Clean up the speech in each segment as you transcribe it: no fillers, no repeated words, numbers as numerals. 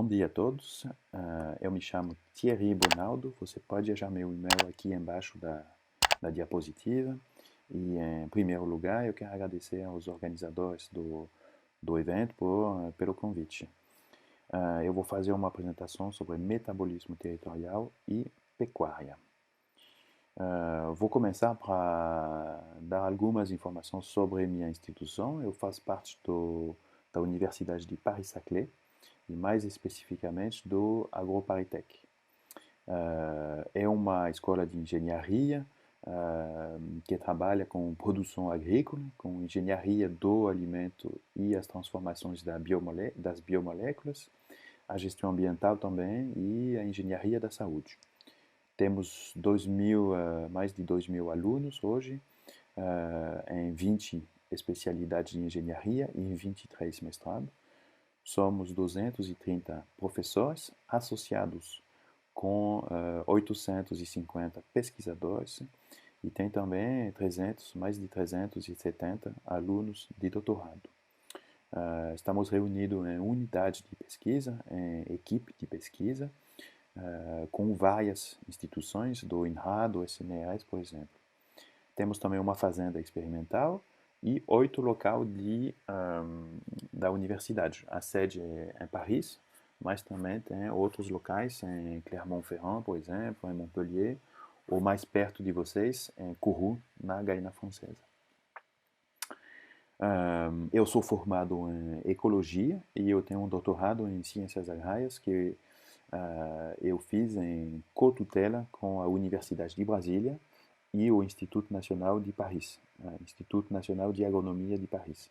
Bom dia a todos. Eu me chamo Thierry Bonaldo. Você pode achar meu e-mail aqui embaixo da diapositiva. E, em primeiro lugar, eu quero agradecer aos organizadores do evento pelo convite. Eu vou fazer uma apresentação sobre metabolismo territorial e pecuária. Vou começar para dar algumas informações sobre minha instituição. Eu faço parte da Universidade de Paris-Saclay, e mais especificamente do AgroParisTech. É uma escola de engenharia que trabalha com produção agrícola, com engenharia do alimento e as transformações das biomoléculas, a gestão ambiental também e a engenharia da saúde. Temos mais de 2.000 alunos hoje, em 20 especialidades de engenharia e em 23 mestrados. Somos 230 professores associados com 850 pesquisadores e tem também mais de 370 alunos de doutorado. Estamos reunidos em unidade de pesquisa, em equipe de pesquisa, com várias instituições, do INRA, do SNES, por exemplo. Temos também uma fazenda experimental e 8 locais da universidade. A sede é em Paris, mas também tem outros locais, em Clermont-Ferrand, por exemplo, em Montpellier, ou mais perto de vocês, em Kourou, na Guiana Francesa. Eu sou formado em ecologia e eu tenho um doutorado em ciências agrárias que eu fiz em cotutela com a Universidade de Brasília e o Instituto Nacional de Paris, Instituto Nacional de Agronomia de Paris.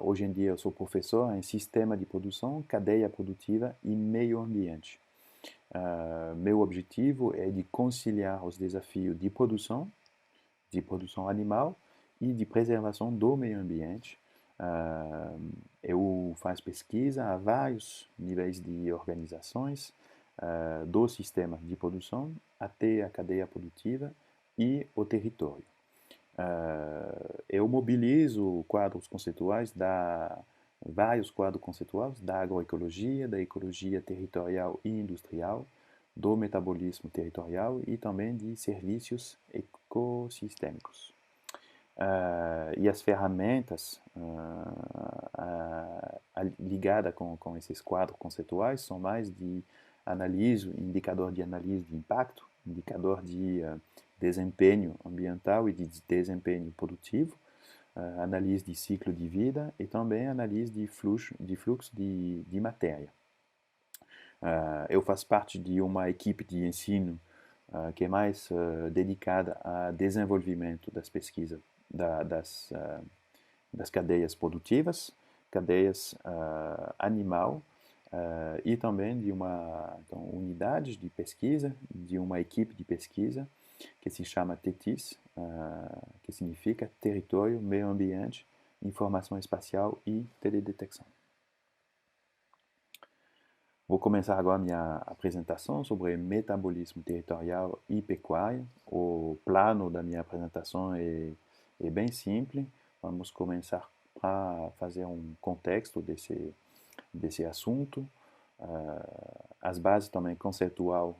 Hoje em dia eu sou professor em sistema de produção, cadeia produtiva e meio ambiente. Meu objetivo é de conciliar os desafios de produção animal e de preservação do meio ambiente. Eu faço pesquisa a vários níveis de organizações, do sistema de produção até a cadeia produtiva e o território. Eu mobilizo vários quadros conceituais da agroecologia, da ecologia territorial e industrial, do metabolismo territorial e também de serviços ecossistêmicos. E as ferramentas ligadas com esses quadros conceituais são mais de indicador de análise de impacto, indicador de desempenho ambiental e de desempenho produtivo, análise de ciclo de vida e também análise de fluxo de matéria. Eu faço parte de uma equipe de ensino que é mais dedicada a desenvolvimento das pesquisas das cadeias produtivas, cadeias animal e também de uma unidade de pesquisa, de uma equipe de pesquisa que se chama TETIS, que significa Território, Meio Ambiente, Informação Espacial e Teledetecção. Vou começar agora a minha apresentação sobre metabolismo territorial e pecuária. O plano da minha apresentação é bem simples. Vamos começar a fazer um contexto desse assunto, as bases também conceituais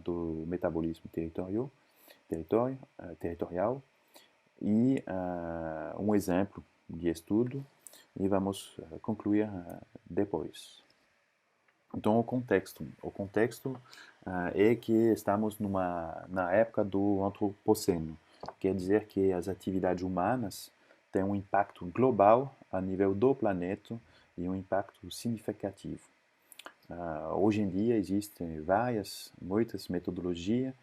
do metabolismo territorial e um exemplo de estudo e vamos concluir depois. Então, o contexto é que estamos na época do antropoceno, quer dizer que as atividades humanas têm um impacto global a nível do planeta e um impacto significativo. Hoje em dia existem muitas metodologias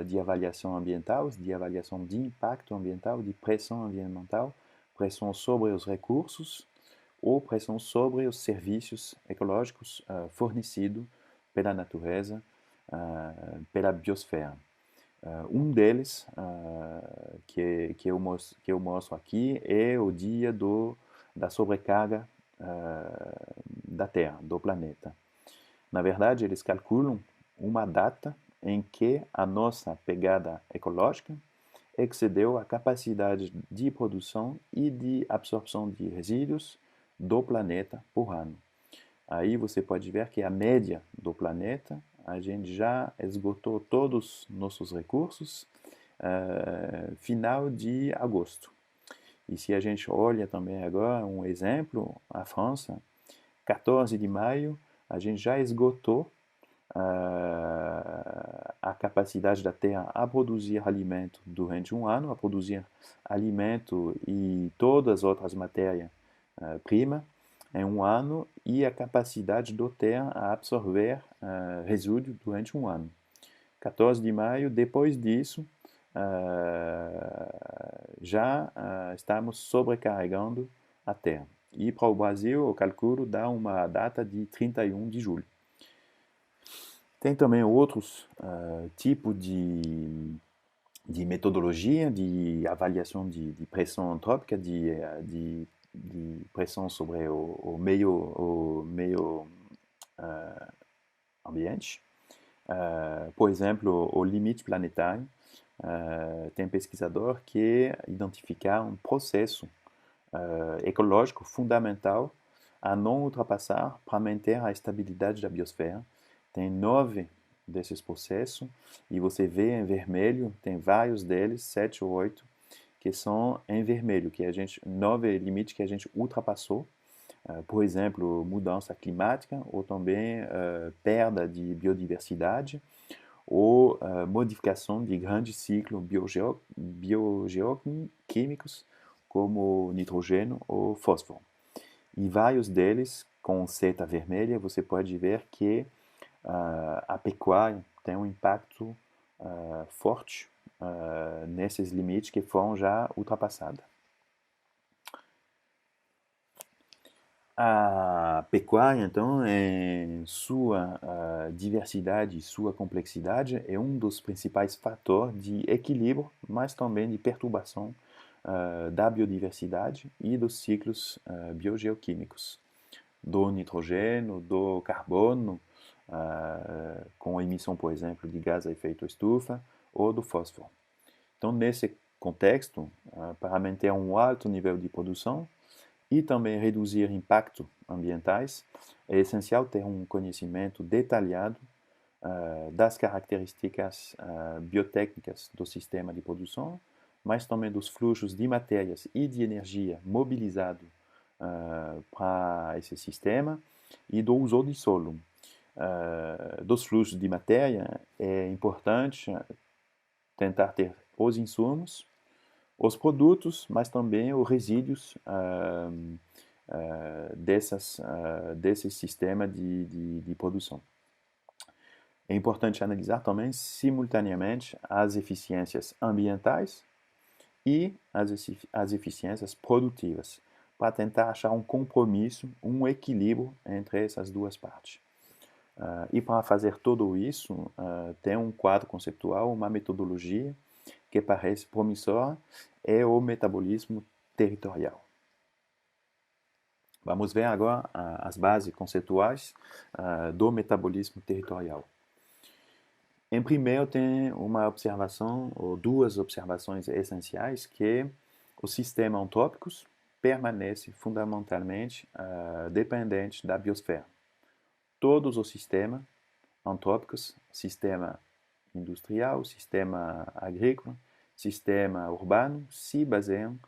de avaliação ambiental, de avaliação de impacto ambiental, de pressão ambiental, pressão sobre os recursos ou pressão sobre os serviços ecológicos fornecidos pela natureza, pela biosfera. Um deles, que eu mostro aqui, é o dia da sobrecarga da Terra, do planeta. Na verdade, eles calculam uma data em que a nossa pegada ecológica excedeu a capacidade de produção e de absorção de resíduos do planeta por ano. Aí você pode ver que a média do planeta, a gente já esgotou todos os nossos recursos final de agosto. E se a gente olha também agora um exemplo, a França, 14 de maio, a gente já esgotou a capacidade da terra a produzir alimento durante um ano, a produzir alimento e todas as outras matérias-primas em um ano, e a capacidade da terra a absorver resíduos durante um ano. 14 de maio, depois disso, já estamos sobrecarregando a terra. E para o Brasil, o cálculo dá uma data de 31 de julho. Tem também outros tipos de metodologia de avaliação de pressão antrópica, de pressão sobre o meio ambiente. Por exemplo, o limite planetário. Tem pesquisador que identificar um processo ecológico fundamental a não ultrapassar para manter a estabilidade da biosfera. Tem 9 desses processos e você vê em vermelho, tem vários deles, 7 ou 8, que são em vermelho, que a gente 9 limites que a gente ultrapassou. Por exemplo, mudança climática ou também perda de biodiversidade ou modificação de grandes ciclos biogeoquímicos como nitrogênio ou fósforo. E vários deles, com seta vermelha, você pode ver que a pecuária tem um impacto forte nesses limites que foram já ultrapassados. A pecuária, então, em sua diversidade e sua complexidade, é um dos principais fatores de equilíbrio, mas também de perturbação da biodiversidade e dos ciclos biogeoquímicos, do nitrogênio, do carbono, com emissão, por exemplo, de gás a efeito estufa, ou do fósforo. Então, nesse contexto, para manter um alto nível de produção, e também reduzir impactos ambientais, é essencial ter um conhecimento detalhado das características biotécnicas do sistema de produção, mas também dos fluxos de matérias e de energia mobilizados para esse sistema e do uso de solo. Dos fluxos de matéria, é importante tentar ter os insumos, os produtos, mas também os resíduos desse sistema de produção. É importante analisar também simultaneamente as eficiências ambientais e as eficiências produtivas, para tentar achar um compromisso, um equilíbrio entre essas duas partes. E para fazer tudo isso, tem um quadro conceitual, uma metodologia que parece promissora, é o metabolismo territorial. Vamos ver agora as bases conceituais do metabolismo territorial. Em primeiro, tem uma observação, ou duas observações essenciais, que os sistemas antrópicos permanecem fundamentalmente dependentes da biosfera. Todos os sistemas antrópicos, sistema industrial, sistema agrícola, sistema urbano, se baseiam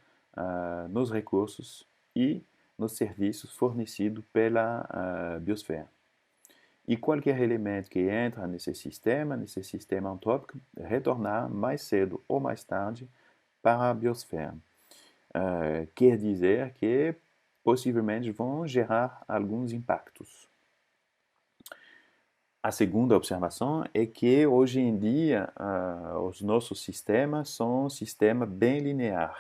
nos recursos e nos serviços fornecidos pela biosfera. E qualquer elemento que entra nesse sistema antrópico, retornar mais cedo ou mais tarde para a biosfera. Quer dizer que possivelmente vão gerar alguns impactos. A segunda observação é que hoje em dia os nossos sistemas são um sistema bem linear.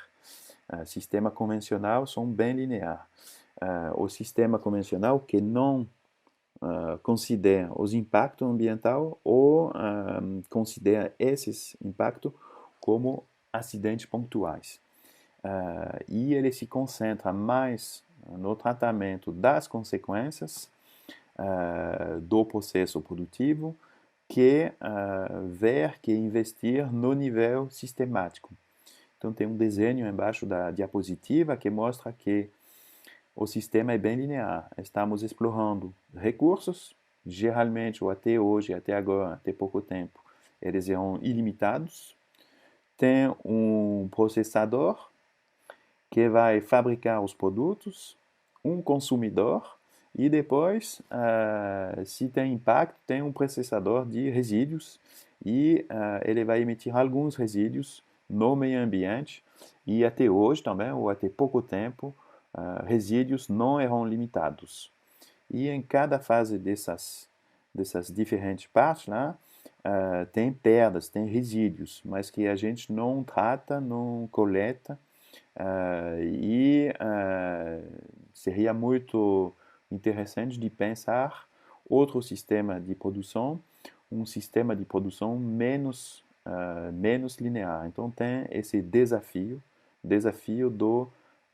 Sistema convencional são bem linear. O sistema convencional que não considera os impactos ambientais ou considera esses impactos como acidentes pontuais. E ele se concentra mais no tratamento das consequências do processo produtivo que ver que investir no nível sistemático. Então tem um desenho embaixo da diapositiva que mostra que o sistema é bem linear. Estamos explorando recursos, geralmente, ou até hoje, até agora, até pouco tempo, eles eram ilimitados. Tem um processador que vai fabricar os produtos, um consumidor e depois, se tem impacto, tem um processador de resíduos e ele vai emitir alguns resíduos no meio ambiente e até hoje também, ou até pouco tempo, resíduos não eram limitados. E em cada fase dessas diferentes partes lá, tem perdas, tem resíduos, mas que a gente não trata, não coleta, seria muito interessante de pensar outro sistema de produção, um sistema de produção menos linear. Então tem esse desafio do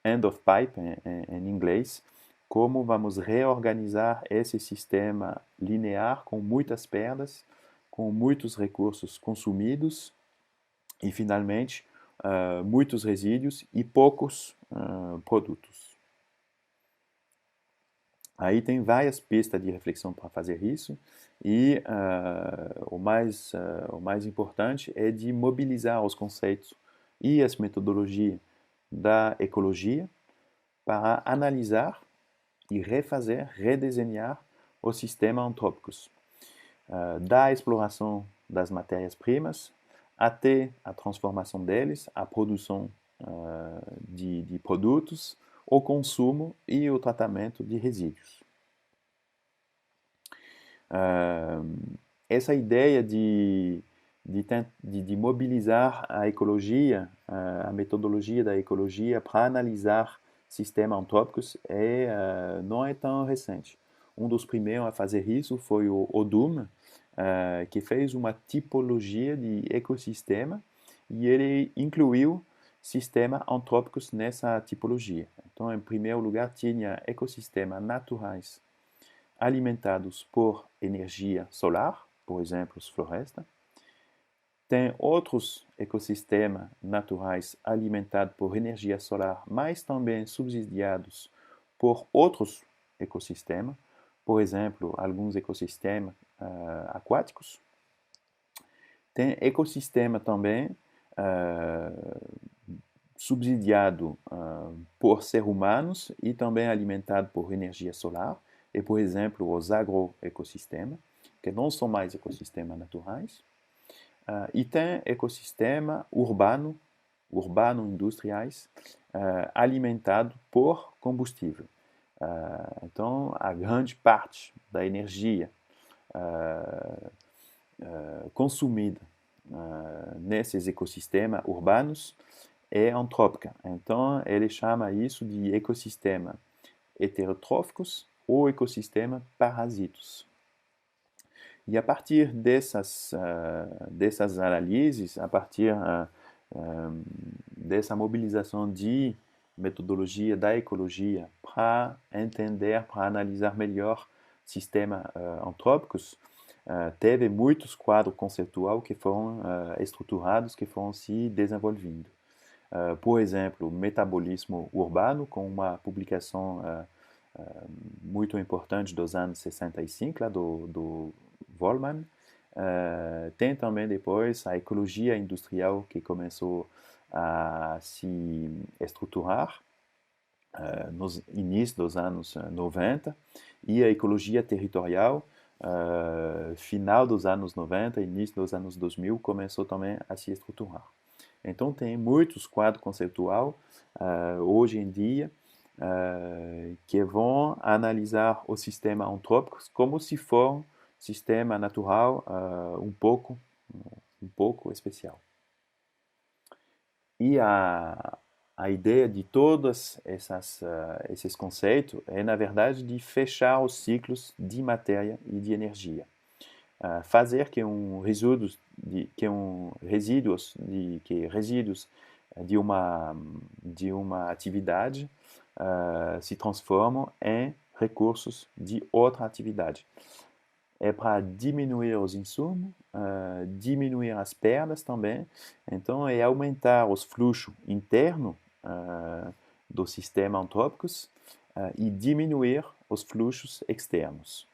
end of pipe em inglês, como vamos reorganizar esse sistema linear com muitas perdas, com muitos recursos consumidos e, finalmente, muitos resíduos e poucos produtos. Aí tem várias pistas de reflexão para fazer isso e o mais importante é de mobilizar os conceitos e as metodologias da ecologia para analisar e refazer, redesenhar os sistemas antrópicos, da exploração das matérias-primas até a transformação deles, a produção de produtos, o consumo e o tratamento de resíduos. Essa ideia de mobilizar a ecologia, a metodologia da ecologia para analisar sistemas antrópicos não é tão recente. Um dos primeiros a fazer isso foi o Odum, que fez uma tipologia de ecossistema e ele incluiu sistemas antrópicos nessa tipologia. Então, em primeiro lugar, tinha ecossistemas naturais alimentados por energia solar, por exemplo, as florestas. Tem outros ecossistemas naturais alimentados por energia solar, mas também subsidiados por outros ecossistemas, por exemplo, alguns ecossistemas aquáticos. Tem ecossistema também subsidiado por seres humanos e também alimentado por energia solar, e, por exemplo, os agroecossistemas, que não são mais ecossistemas naturais. E tem ecossistema urbano-industriais, alimentado por combustível. Então, a grande parte da energia consumida nesses ecossistemas urbanos é antrópica. Então, ele chama isso de ecossistema heterotróficos ou ecossistema parasitos. E a partir dessas análises, a partir dessa mobilização de metodologia da ecologia para entender, para analisar melhor sistemas antrópicos, teve muitos quadros conceituais que foram estruturados, que foram se desenvolvendo. Por exemplo, metabolismo urbano, com uma publicação muito importante dos anos 65, lá do Vollmann. Tem também depois a ecologia industrial, que começou a se estruturar nos inícios dos anos 90, e a ecologia territorial, final dos anos 90, início dos anos 2000, começou também a se estruturar. Então, tem muitos quadros conceituais hoje em dia que vão analisar o sistema antrópico como se for um sistema natural um pouco especial. E a ideia de todos esses conceitos é, na verdade, de fechar os ciclos de matéria e de energia. Fazer que resíduos de uma atividade se transformam em recursos de outra atividade. É para diminuir os insumos, diminuir as perdas também. Então, é aumentar os fluxos internos dos sistemas antrópicos e diminuir os fluxos externos.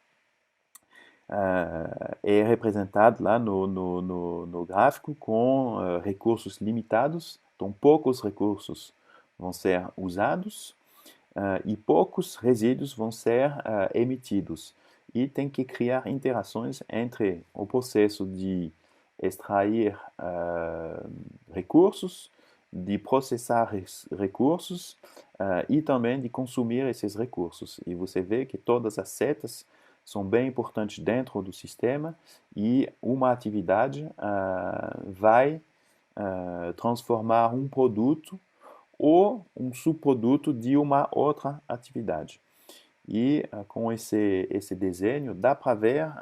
É representado lá no gráfico com recursos limitados, então poucos recursos vão ser usados e poucos resíduos vão ser emitidos. E tem que criar interações entre o processo de extrair recursos, de processar recursos e também de consumir esses recursos. E você vê que todas as setas são bem importantes dentro do sistema e uma atividade vai transformar um produto ou um subproduto de uma outra atividade. E com esse desenho dá para ver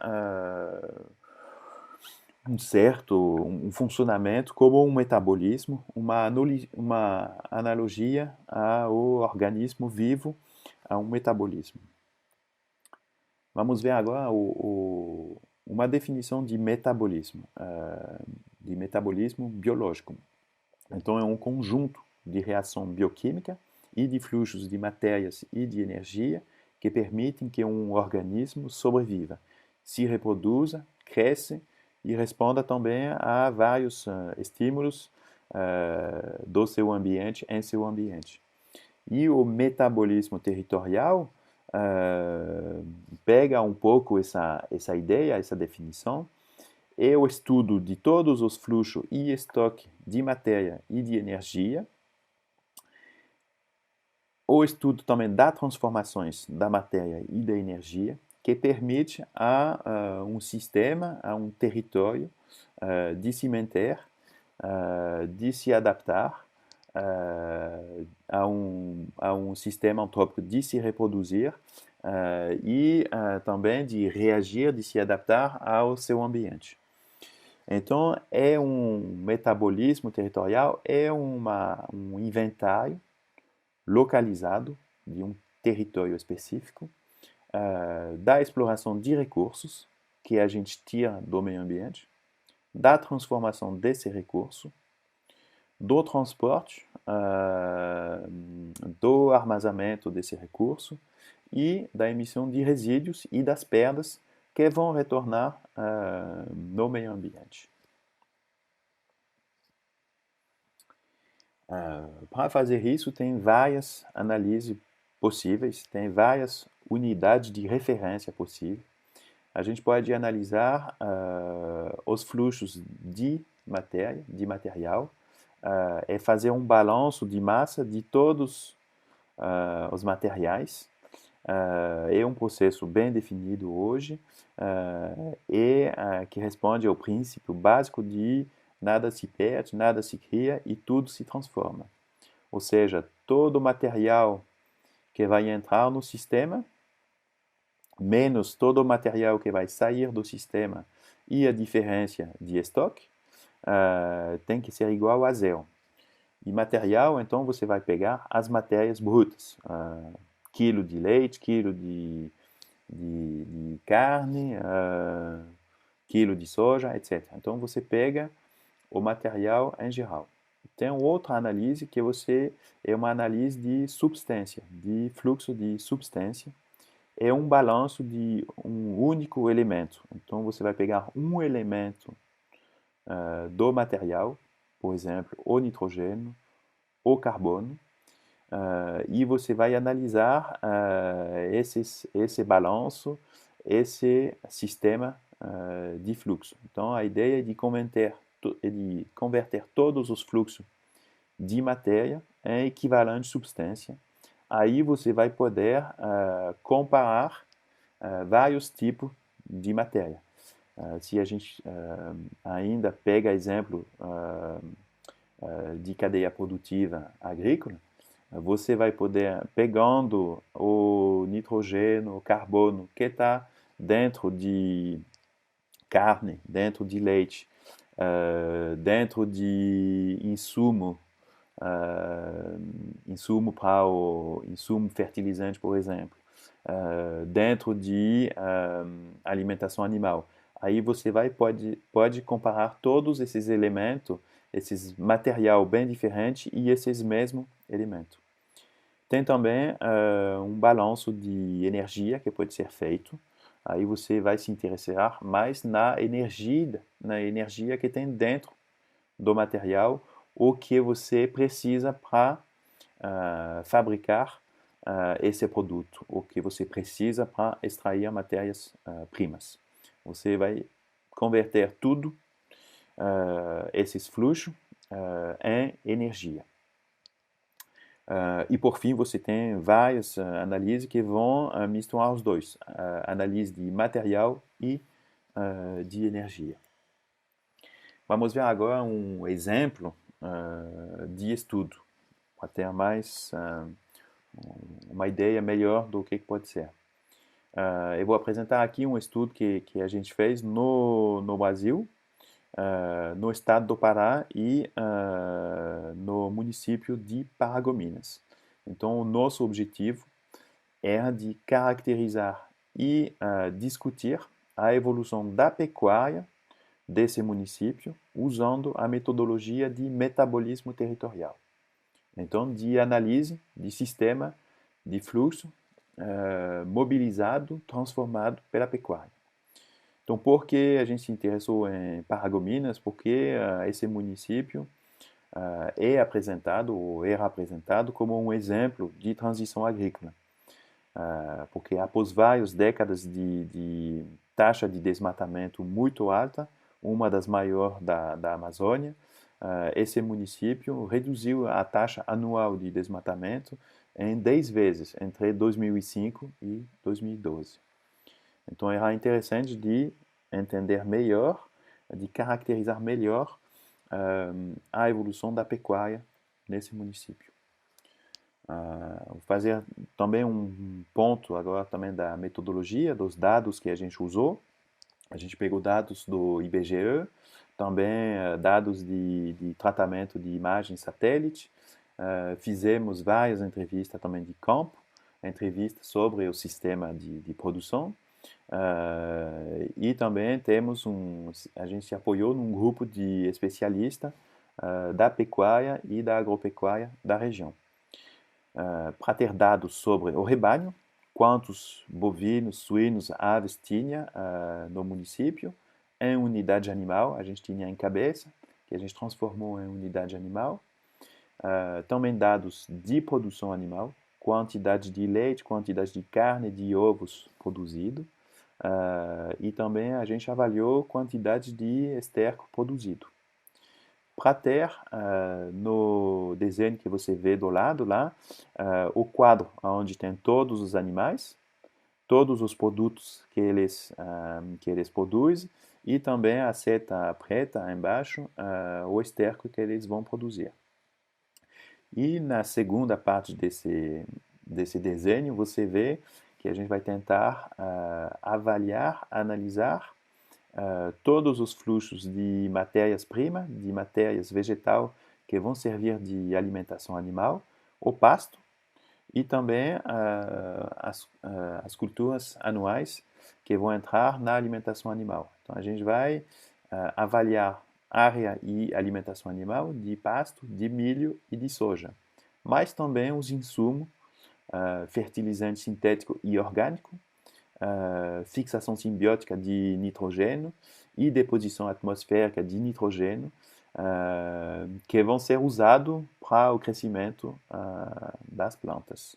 um funcionamento como um metabolismo, uma analogia ao organismo vivo, a um metabolismo. Vamos ver agora uma definição de metabolismo biológico. Então, é um conjunto de reação bioquímica e de fluxos de matérias e de energia que permitem que um organismo sobreviva, se reproduza, cresça e responda também a vários estímulos do seu ambiente, em seu ambiente. E o metabolismo territorial pega um pouco essa ideia, essa definição, é o estudo de todos os fluxos e estoque de matéria e de energia, o estudo também das transformações da matéria e da energia, que permite a um sistema, a um território de se manter, de se adaptar a um sistema antrópico de se reproduzir e também de reagir, de se adaptar ao seu ambiente. Então, é um metabolismo territorial, é um inventário localizado de um território específico, da exploração de recursos que a gente tira do meio ambiente, da transformação desse recurso, do transporte, do armazenamento desse recurso e da emissão de resíduos e das perdas que vão retornar no meio ambiente. Para fazer isso, tem várias análises possíveis, tem várias unidades de referência possíveis. A gente pode analisar os fluxos de matéria, de material, e fazer um balanço de massa de todos os materiais. É um processo bem definido hoje e que responde ao princípio básico de nada se perde, nada se cria e tudo se transforma. Ou seja, todo material que vai entrar no sistema, menos todo o material que vai sair do sistema e a diferença de estoque, tem que ser igual a zero. E material, então, você vai pegar as matérias brutas. Quilo de leite, quilo de carne, quilo de soja, etc. Então, você pega o material em geral. Tem outra análise que é uma análise de substância, de fluxo de substância. É um balanço de um único elemento. Então, você vai pegar um elemento do material, por exemplo, o nitrogênio, o carbono, e você vai analisar esse balanço, esse sistema de fluxo. Então, a ideia é de converter todos os fluxos de matéria em equivalente substância. Aí você vai poder comparar vários tipos de matéria. Se a gente ainda pega exemplo de cadeia produtiva agrícola, você vai poder, pegando o nitrogênio, o carbono que está dentro de carne, dentro de leite, dentro de insumo para o insumo fertilizante, por exemplo, dentro de alimentação animal. Aí você pode comparar todos esses elementos, esses material bem diferentes e esses mesmos elementos. Tem também um balanço de energia que pode ser feito. Aí você vai se interessar mais na energia que tem dentro do material, o que você precisa para fabricar esse produto, o que você precisa para extrair matérias-primas. Você vai converter tudo, esses fluxos, em energia. E por fim, você tem várias análises que vão misturar os dois, análise de material e de energia. Vamos ver agora um exemplo de estudo, para ter mais uma ideia melhor do que pode ser. Eu vou apresentar aqui um estudo que a gente fez no Brasil, no estado do Pará e no município de Paragominas. Então, o nosso objetivo era de caracterizar e discutir a evolução da pecuária desse município usando a metodologia de metabolismo territorial. Então, de análise de sistema de fluxo mobilizado, transformado pela pecuária. Então, por que a gente se interessou em Paragominas? Porque esse município é apresentado, ou era apresentado, como um exemplo de transição agrícola. Porque após várias décadas de taxa de desmatamento muito alta, uma das maiores da Amazônia, esse município reduziu a taxa anual de desmatamento em 10 vezes entre 2005 e 2012. Então era interessante de entender melhor, de caracterizar melhor a evolução da pecuária nesse município. Vou fazer também um ponto agora também da metodologia, dos dados que a gente usou. A gente pegou dados do IBGE, também dados de tratamento de imagem satélite, fizemos várias entrevistas também de campo, entrevistas sobre o sistema de produção, e também a gente se apoiou num grupo de especialistas da pecuária e da agropecuária da região. Para ter dados sobre o rebanho, quantos bovinos, suínos, aves tinha no município, em unidade animal, a gente tinha em cabeça, que a gente transformou em unidade animal. Também dados de produção animal, quantidade de leite, quantidade de carne, de ovos produzido. E também a gente avaliou quantidade de esterco produzido. Para ter no desenho que você vê do lado lá, o quadro onde tem todos os animais, todos os produtos que eles produzem e também a seta preta embaixo, o esterco que eles vão produzir. E na segunda parte desse desenho você vê que a gente vai tentar avaliar, analisar todos os fluxos de matérias-primas, de matérias vegetal que vão servir de alimentação animal, o pasto e também as culturas anuais que vão entrar na alimentação animal. Então a gente vai avaliar área e alimentação animal de pasto, de milho e de soja, mas também os insumos, fertilizante sintético e orgânico, fixação simbiótica de nitrogênio e deposição atmosférica de nitrogênio, que vão ser usados para o crescimento das plantas.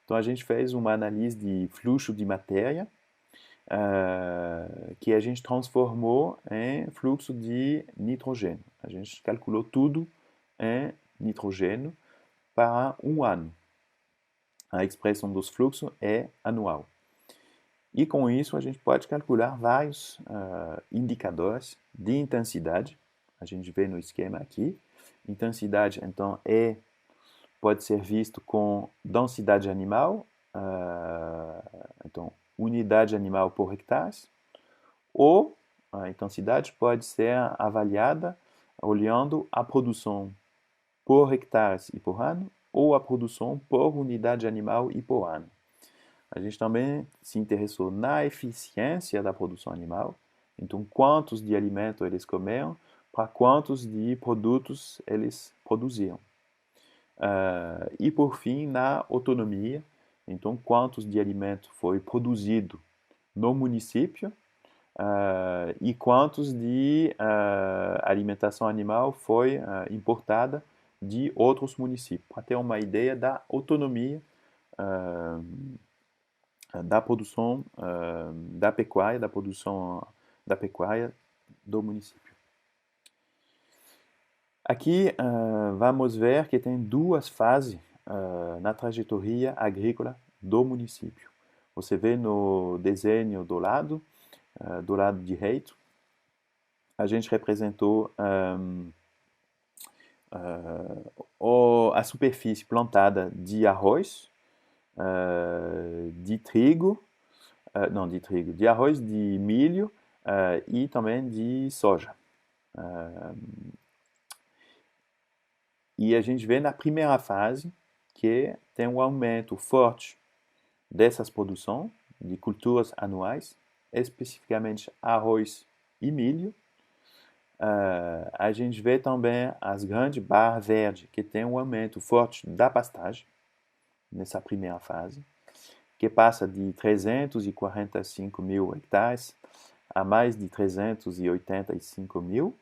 Então a gente fez uma análise de fluxo de matéria que a gente transformou em fluxo de nitrogênio. A gente calculou tudo em nitrogênio para um ano. A expressão dos fluxos é anual. E com isso a gente pode calcular vários indicadores de intensidade. A gente vê no esquema aqui. Intensidade, então, pode ser visto com densidade animal, então, unidade animal por hectare, ou a intensidade pode ser avaliada olhando a produção por hectare e por ano, ou a produção por unidade animal e por ano. A gente também se interessou na eficiência da produção animal, então quantos de alimento eles comiam, para quantos de produtos eles produziam. E por fim, na autonomia, então quantos de alimento foi produzido no município e quantos de alimentação animal foi importada de outros municípios, para ter uma ideia da autonomia da produção da pecuária, da produção da pecuária do município. Aqui vamos ver que tem duas fases na trajetória agrícola do município. Você vê no desenho do lado direito, a gente representou a superfície plantada de arroz, de trigo, de arroz, de milho e também de soja. E a gente vê na primeira fase que tem um aumento forte dessas produções de culturas anuais, especificamente arroz e milho. A gente vê também as grandes barras verdes, que tem um aumento forte da pastagem, nessa primeira fase, que passa de 345 mil hectares a mais de 385 mil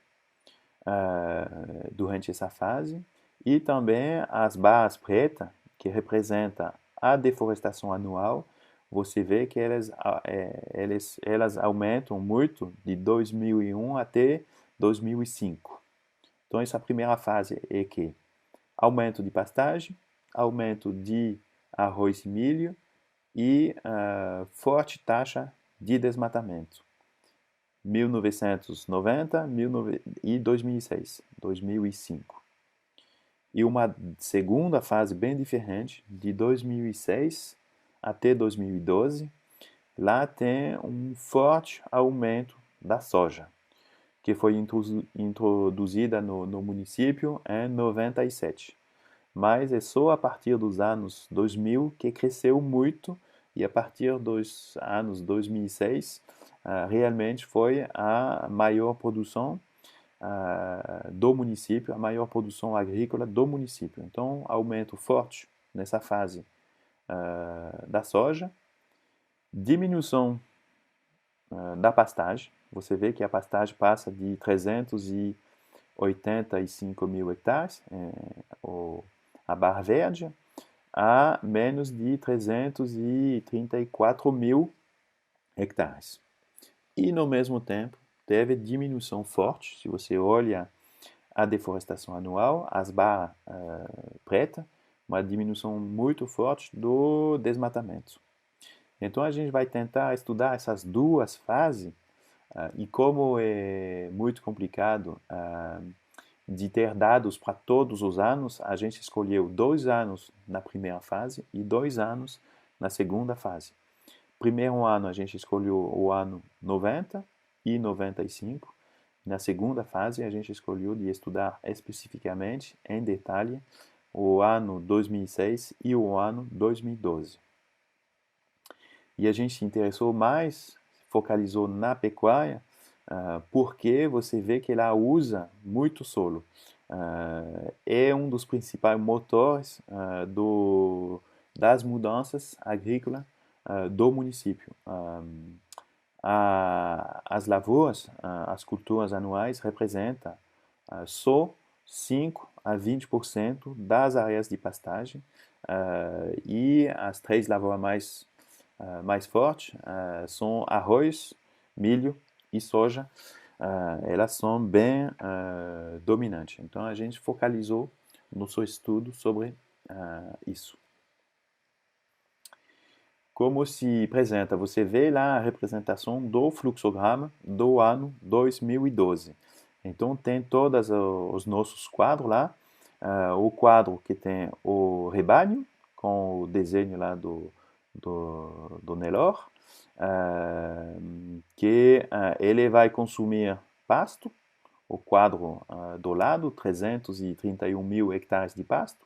durante essa fase. E também as barras pretas, que representam a deforestação anual, você vê que elas aumentam muito de 2001 até 2005. Então, essa primeira fase é que aumento de pastagem, aumento de arroz e milho e forte taxa de desmatamento. 1990 e 2006, 2005. E uma segunda fase bem diferente, de 2006 até 2012, lá tem um forte aumento da soja, que foi introduzida no município em 97. Mas é só a partir dos anos 2000 que cresceu muito, e a partir dos anos 2006 realmente foi a maior produção do município, a maior produção agrícola do município. Então, aumento forte nessa fase da soja, diminuição da pastagem. Você vê que a pastagem passa de 385 mil hectares, a barra verde, a menos de 334 mil hectares. E, no mesmo tempo, teve diminuição forte. Se você olha a deforestação anual, as barras pretas, uma diminuição muito forte do desmatamento. Então, a gente vai tentar estudar essas duas fases e como é muito complicado de ter dados para todos os anos, a gente escolheu 2 anos na primeira fase e 2 anos na segunda fase. Primeiro ano a gente escolheu o ano 90 e 95. Na segunda fase a gente escolheu de estudar especificamente, em detalhe, o ano 2006 e o ano 2012. E a gente se interessou mais, focalizou na pecuária, porque você vê que ela usa muito solo. É um dos principais motores das mudanças agrícolas do município. As lavouras, as culturas anuais, representam só 5 a 20% das áreas de pastagem e as 3 lavouras mais fortes são arroz, milho e soja. Elas são bem dominantes. Então, a gente focalizou no seu estudo sobre isso. Como se apresenta? Você vê lá a representação do fluxograma do ano 2012. Então, tem todos os nossos quadros lá. O quadro que tem o rebanho, com o desenho lá do Nelor, que ele vai consumir pasto, o quadro do lado, 331 mil hectares de pasto,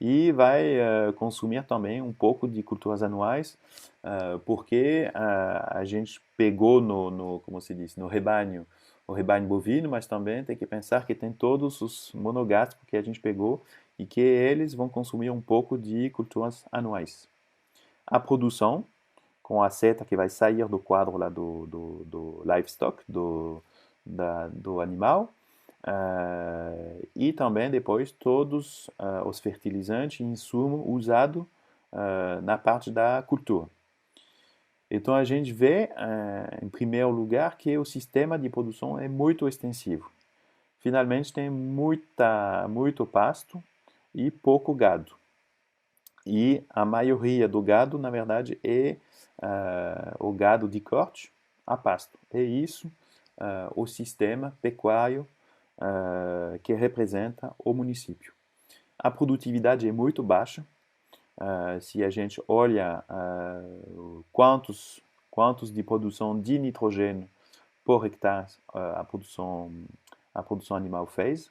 e vai consumir também um pouco de culturas anuais, porque a gente pegou como se diz, no rebanho, o rebanho bovino, mas também tem que pensar que tem todos os monogástricos que a gente pegou, e que eles vão consumir um pouco de culturas anuais. A produção, com a seta que vai sair do quadro lá do livestock, do animal, e também depois todos os fertilizantes e insumos usados na parte da cultura. Então a gente vê, em primeiro lugar, que o sistema de produção é muito extensivo. Finalmente tem muito pasto e pouco gado. E a maioria do gado, na verdade, é o gado de corte a pasto. É isso o sistema pecuário que representa o município. A produtividade é muito baixa. Se a gente olha quantos de produção de nitrogênio por hectare a produção animal fez,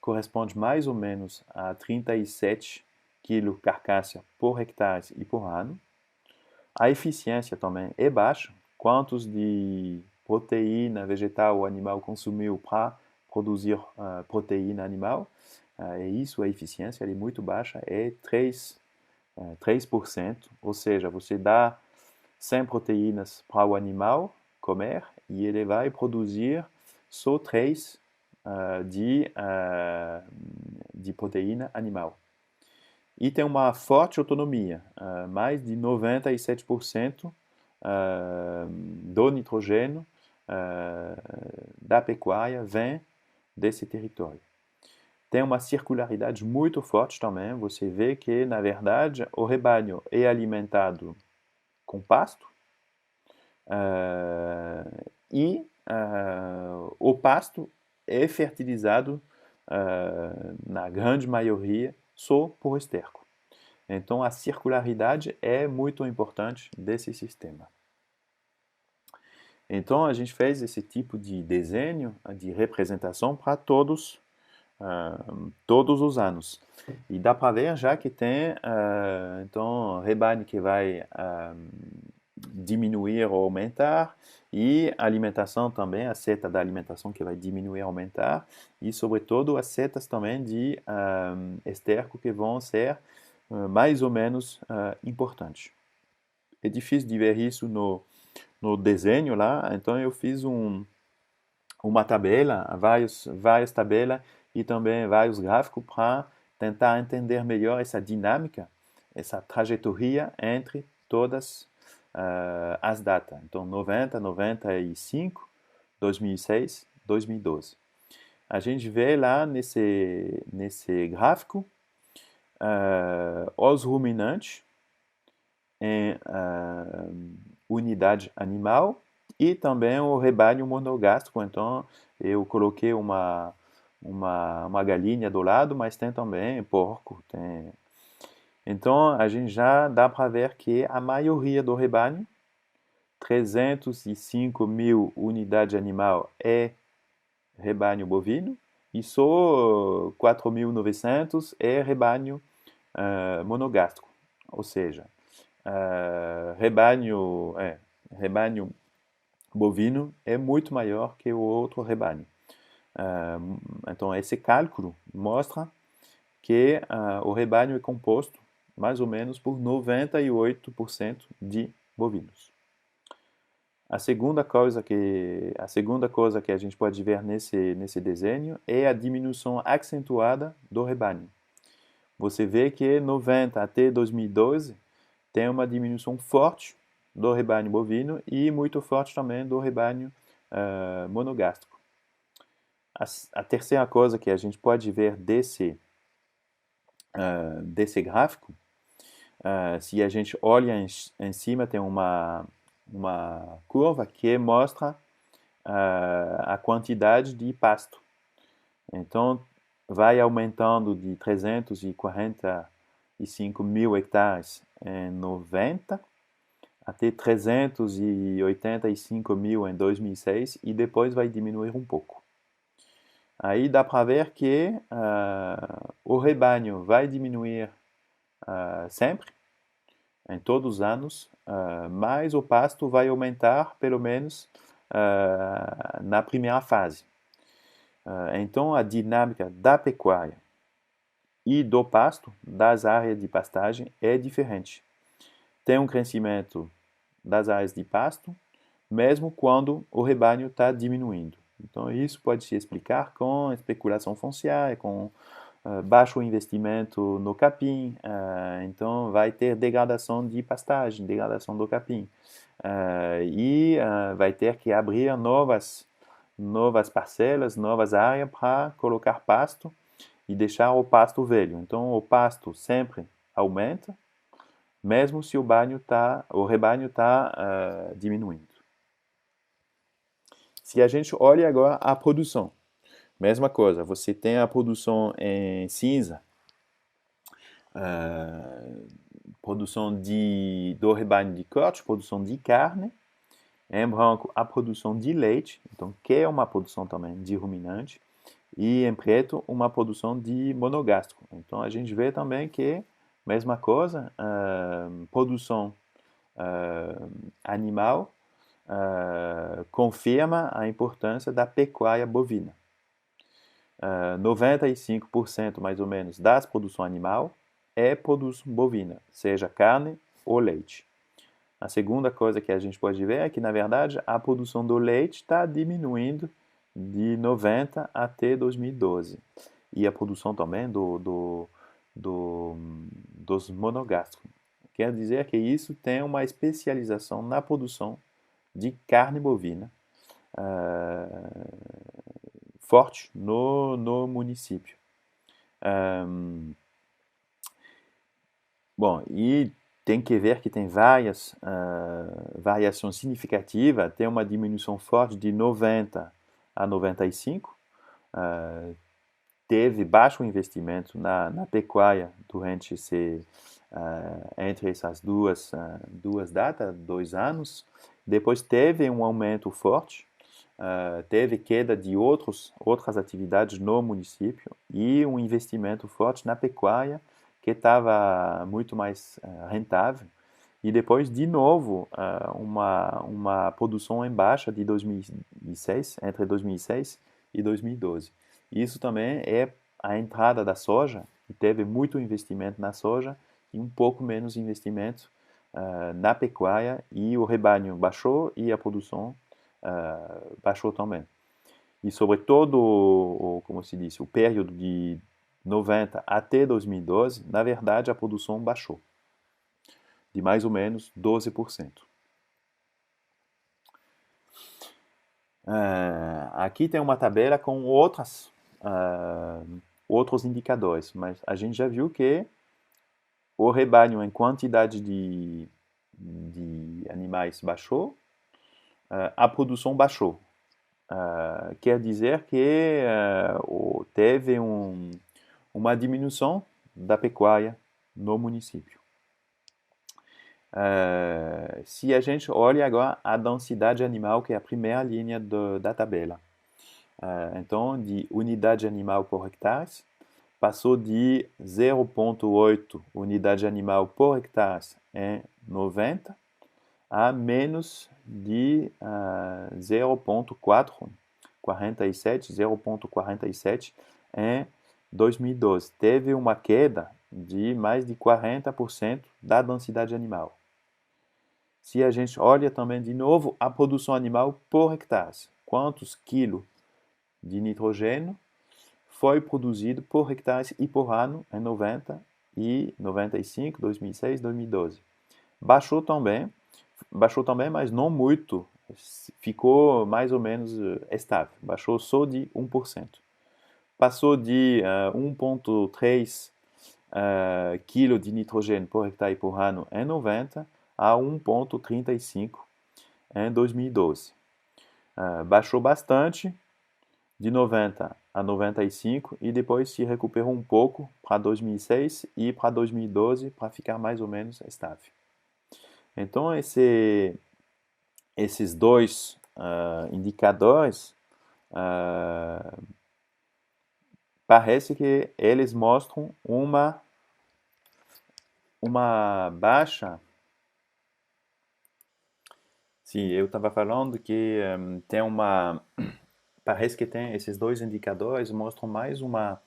corresponde mais ou menos a 37 kg carcaça por hectare e por ano. A eficiência também é baixa. Quantos de proteína vegetal ou animal consumiu para produzir proteína animal? É isso, a eficiência é muito baixa, é 3%, ou seja, você dá 100 proteínas para o animal comer e ele vai produzir só 3 de proteína animal. E tem uma forte autonomia, mais de 97% do nitrogênio da pecuária vem desse território. Tem uma circularidade muito forte também. Você vê que, na verdade, o rebanho é alimentado com pasto e o pasto é fertilizado, na grande maioria, só por esterco. Então, a circularidade é muito importante desse sistema. Então, a gente fez esse tipo de desenho, de representação para todos os anos. E dá para ver já que tem então rebanho que vai diminuir ou aumentar, e a alimentação também, a seta da alimentação que vai diminuir ou aumentar, e sobretudo as setas também de esterco que vão ser mais ou menos importantes. É difícil de ver isso no desenho lá, então eu fiz uma tabela, várias tabelas e também vários gráficos para tentar entender melhor essa dinâmica, essa trajetória entre todas as datas. Então, 90, 95, 2006, 2012. A gente vê lá nesse gráfico os ruminantes em unidade animal e também o rebanho monogástrico. Então, eu coloquei uma galinha do lado, mas tem também porco. Então, a gente já dá para ver que a maioria do rebanho, 305 mil unidades animal, é rebanho bovino e só 4.900 é rebanho monogástrico. Ou seja, rebanho bovino é muito maior que o outro rebanho. Então, esse cálculo mostra que o rebanho é composto mais ou menos por 98% de bovinos. A segunda coisa que a gente pode ver nesse desenho é a diminuição acentuada do rebanho. Você vê que 90 até 2012 tem uma diminuição forte do rebanho bovino e muito forte também do rebanho monogástrico. A terceira coisa que a gente pode ver desse gráfico, se a gente olha em cima, tem uma curva que mostra a quantidade de pasto. Então, vai aumentando de 345 mil hectares em 90 até 385 mil em 2006 e depois vai diminuir um pouco. Aí dá para ver que o rebanho vai diminuir sempre, em todos os anos, mas o pasto vai aumentar, pelo menos, na primeira fase. Então, a dinâmica da pecuária e do pasto, das áreas de pastagem, é diferente. Tem um crescimento das áreas de pasto, mesmo quando o rebanho está diminuindo. Então, isso pode se explicar com especulação fonciária, com baixo investimento no capim, então vai ter degradação de pastagem, degradação do capim. Vai ter que abrir novas parcelas, novas áreas para colocar pasto e deixar o pasto velho. Então, o pasto sempre aumenta, mesmo se o rebanho está diminuindo. Se a gente olha agora a produção, mesma coisa, você tem a produção em cinza, produção do rebanho de corte, produção de carne, em branco a produção de leite, então que é uma produção também de ruminante, e em preto uma produção de monogástrico. Então a gente vê também que, mesma coisa, produção animal confirma a importância da pecuária bovina. 95% mais ou menos das produções animal é produção bovina, seja carne ou leite. A segunda coisa que a gente pode ver é que, na verdade, a produção do leite está diminuindo de 90 até 2012. E a produção também dos monogástricos. Quer dizer que isso tem uma especialização na produção de carne bovina forte no município. Bom, e tem que ver que tem várias variações significativas, tem uma diminuição forte de 90 a 95, teve baixo investimento na pecuária durante entre essas duas datas, 2 anos, depois teve um aumento forte, teve queda de outras atividades no município e um investimento forte na pecuária, que estava muito mais rentável. E depois, de novo, uma produção em baixa de 2006, entre 2006 e 2012. Isso também é a entrada da soja, que teve muito investimento na soja e um pouco menos investimento na pecuária, e o rebanho baixou e a produção baixou também. E sobre todo, como se disse, o período de 90 até 2012, na verdade, a produção baixou de mais ou menos 12%. Aqui tem uma tabela com outros indicadores, mas a gente já viu que o rebanho em quantidade de animais baixou, a produção baixou. Quer dizer que teve uma diminuição da pecuária no município. Se a gente olha agora a densidade animal, que é a primeira linha da tabela, então de unidade animal por hectare, passou de 0,8 unidade animal por hectare em 90 a menos de 0,47 em 2012. Teve uma queda de mais de 40% da densidade animal. Se a gente olha também de novo a produção animal por hectare, quantos quilos de nitrogênio foi produzido por hectare e por ano em 90 e 95, 2006, 2012. Baixou também, mas não muito, ficou mais ou menos estável, baixou só de 1%. Passou de 1,3 kg de nitrogênio por hectare por ano em 90 a 1,35 em 2012. Baixou bastante, de 90 a 95, e depois se recuperou um pouco para 2006 e para 2012 para ficar mais ou menos estável. Então, esses dois indicadores parece que eles mostram uma baixa. Sim, eu estava falando que parece que tem esses dois indicadores mostram mais uma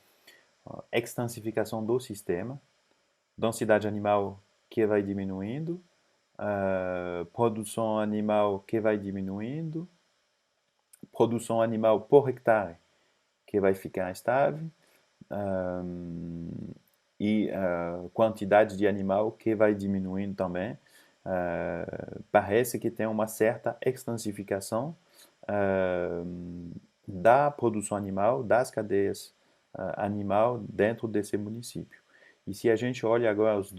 extensificação do sistema, densidade animal que vai diminuindo, produção animal que vai diminuindo, produção animal por hectare que vai ficar estável, e quantidade de animal que vai diminuindo também. Parece que tem uma certa extensificação da produção animal, das cadeias animal dentro desse município. E se a gente olha agora as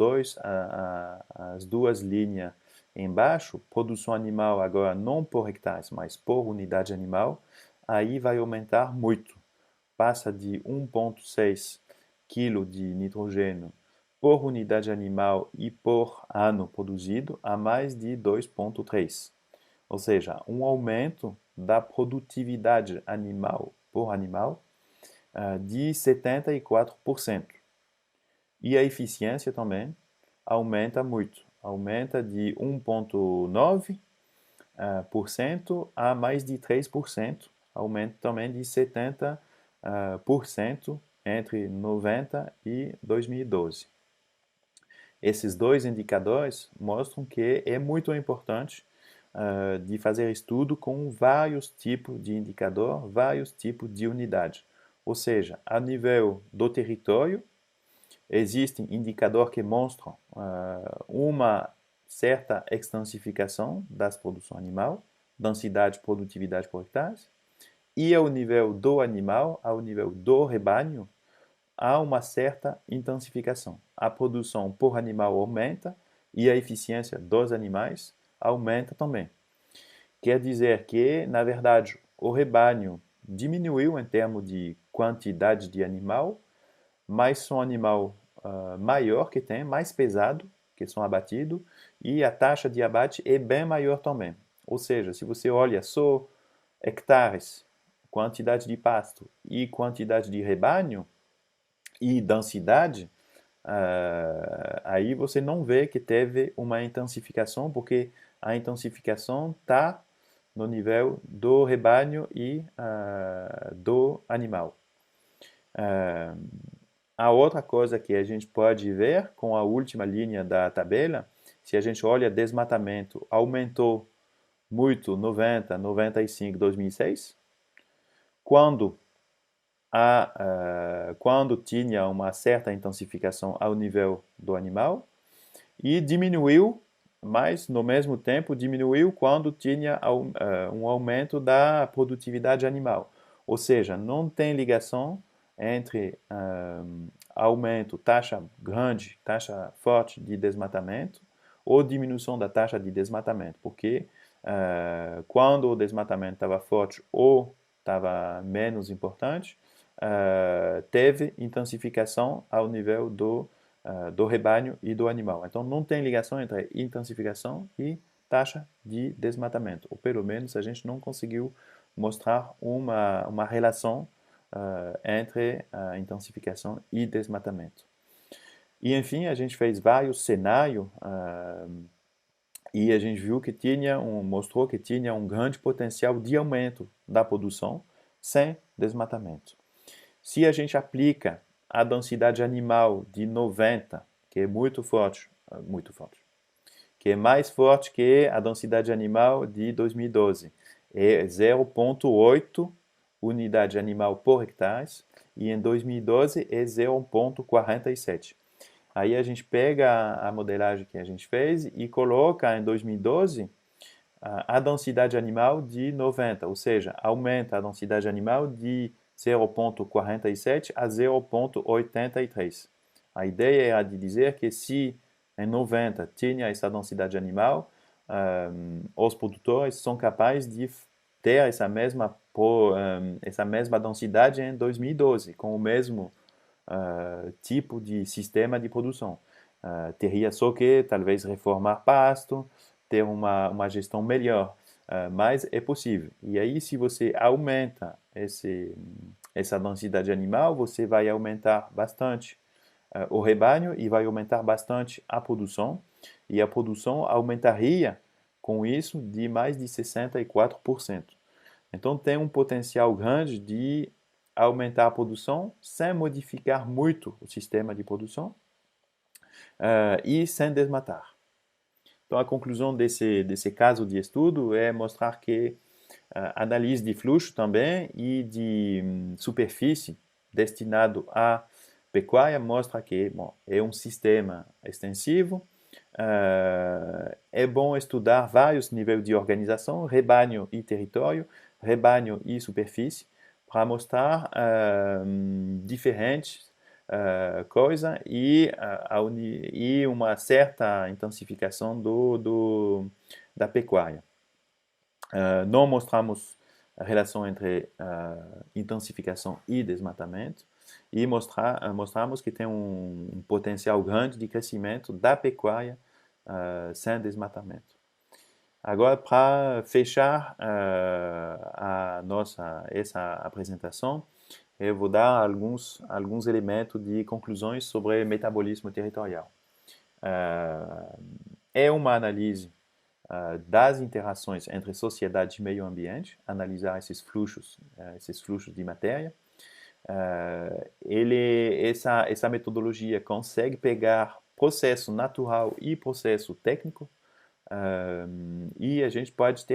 duas linhas embaixo, produção animal agora não por hectares, mas por unidade animal, aí vai aumentar muito. Passa de 1,6 kg de nitrogênio por unidade animal e por ano produzido a mais de 2,3. Ou seja, um aumento da produtividade animal por animal de 74%. E a eficiência também aumenta muito. Aumenta de 1,9% a mais de 3%. Aumenta também de 70% entre 90 e 2012. Esses dois indicadores mostram que é muito importante de fazer estudo com vários tipos de indicador, vários tipos de unidade. Ou seja, a nível do território, existem indicadores que mostram uma certa extensificação das produções animal, densidade, produtividade por hectare, e ao nível do animal, ao nível do rebanho, há uma certa intensificação. A produção por animal aumenta e a eficiência dos animais aumenta também. Quer dizer que, na verdade, o rebanho diminuiu em termos de quantidade de animal, mas são animal maior que tem, mais pesado, que são abatidos, e a taxa de abate é bem maior também. Ou seja, se você olha só hectares, quantidade de pasto e quantidade de rebanho e densidade, aí você não vê que teve uma intensificação, porque a intensificação está no nível do rebanho e do animal. A outra coisa que a gente pode ver com a última linha da tabela, se a gente olha desmatamento, aumentou muito 90, 95, 2006. Quando tinha uma certa intensificação ao nível do animal, e diminuiu, mas no mesmo tempo diminuiu quando tinha um aumento da produtividade animal. Ou seja, não tem ligação entre aumento, taxa grande, taxa forte de desmatamento ou diminuição da taxa de desmatamento, porque quando o desmatamento estava forte ou estava menos importante, teve intensificação ao nível do rebanho e do animal. Então, não tem ligação entre intensificação e taxa de desmatamento. Ou, pelo menos, a gente não conseguiu mostrar uma relação entre a intensificação e desmatamento. E, enfim, a gente fez vários cenários e a gente viu que mostrou que tinha um grande potencial de aumento da produção sem desmatamento. Se a gente aplica a densidade animal de 90, que é muito forte, que é mais forte que a densidade animal de 2012, é 0,8 unidade animal por hectare, e em 2012 é 0,47. Aí a gente pega a modelagem que a gente fez e coloca em 2012 a densidade animal de 90, ou seja, aumenta a densidade animal de 0,47 a 0,83. A ideia era de dizer que se em 90 tinha essa densidade animal, os produtores são capazes de ter essa mesma densidade em 2012, com o mesmo tipo de sistema de produção. Teria só que talvez reformar pasto, ter uma gestão melhor, mas é possível. E aí, se você aumenta essa densidade animal, você vai aumentar bastante o rebanho e vai aumentar bastante a produção. E a produção aumentaria com isso de mais de 64%. Então, tem um potencial grande de aumentar a produção sem modificar muito o sistema de produção e sem desmatar. Então, a conclusão desse caso de estudo é mostrar que análise de fluxo também e de superfície destinado à pecuária mostra que é um sistema extensivo. É bom estudar vários níveis de organização, rebanho e território, rebanho e superfície, para mostrar diferentes coisas e uma certa intensificação da pecuária. Não mostramos a relação entre intensificação e desmatamento e mostramos que tem um potencial grande de crescimento da pecuária sem desmatamento. Agora, para fechar essa apresentação, eu vou dar alguns elementos de conclusões sobre metabolismo territorial. É uma análise das interações entre sociedade e meio ambiente, analisar esses fluxos de matéria. Essa metodologia consegue pegar processo natural e processo técnico, e a gente pode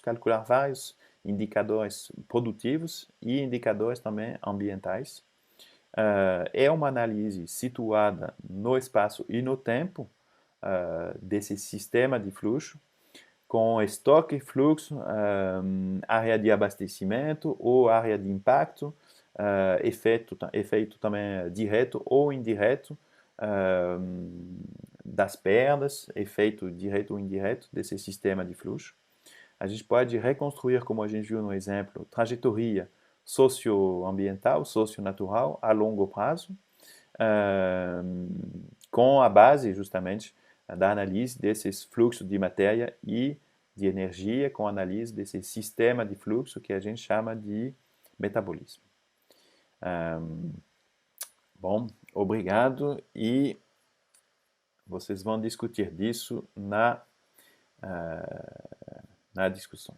calcular vários indicadores produtivos e indicadores também ambientais. É uma análise situada no espaço e no tempo desse sistema de fluxo, com estoque, fluxo, área de abastecimento ou área de impacto, efeito também direto ou indireto das perdas, efeito direto ou indireto desse sistema de fluxo. A gente pode reconstruir, como a gente viu no exemplo, trajetória socioambiental, socionatural a longo prazo, com a base justamente da análise desses fluxos de matéria e de energia, com a análise desse sistema de fluxo que a gente chama de metabolismo. Bom, obrigado e vocês vão discutir disso na discussão.